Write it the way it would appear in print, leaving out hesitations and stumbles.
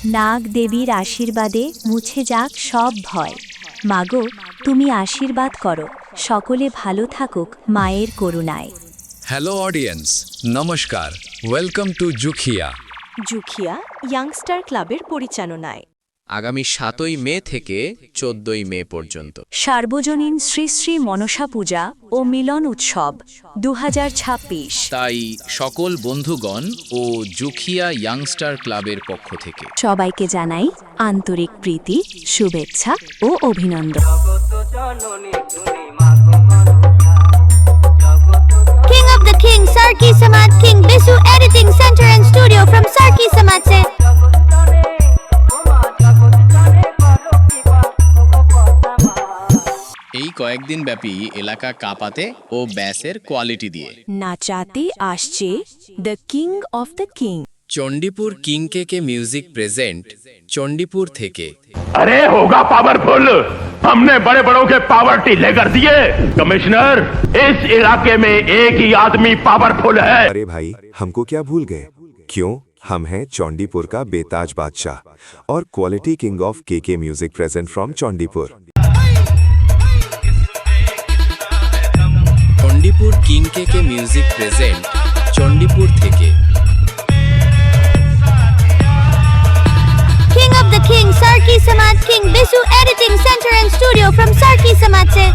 নাগ দেবীর আশীর্বাদে মুছে যাক সব ভয়। মাগো, তুমি আশীর্বাদ করো, সকলে ভালো থাকুক মায়ের করুণায়। হ্যালো অডিয়েন্স, নমস্কার, welcome to Jukhia. Jukhia youngster ক্লাবের পরিচালনায় আগামী ৭ই মে থেকে ১৪ই মে পর্যন্ত সার্বজনীন শ্রী শ্রী মনসা পূজা ও মিলন উৎসব ২০২৬। তাই সকল বন্ধুগণ ও জুখিয়া ইয়াংস্টার ক্লাবের পক্ষ থেকে সবাইকে জানাই আন্তরিক প্রীতি, শুভেচ্ছা ও অভিনন্দন। King of the King, Sarki Samad King, Bisu Editing Center and Studio from Sarki Samad se. এই কয়েকদিন ব্যাপী এলাকা কাঁপাতে ও ব্যাসের কোয়ালিটি দিয়ে নাচাতে আসছে the king of the king. Chandipur king K music present Chandipur থেকে। अरे होगा पावरफुल। हमने बड़े बड़ों के पावर्टी लेकर दिए। कमिश्नर, इस इलाके में एक ही आदमी पावरफुल है। अरे भाई, हमको क्या भूल गए? क्यों? हम हैं चौंडीपुर का बेताज बादशाह और quality king of K music present from Chaundipur. Chandipur king K music present Chandipur থেকে। King of the King, Sarki Samad King, Bisu Editing Center and Studio from Sarki Samad se.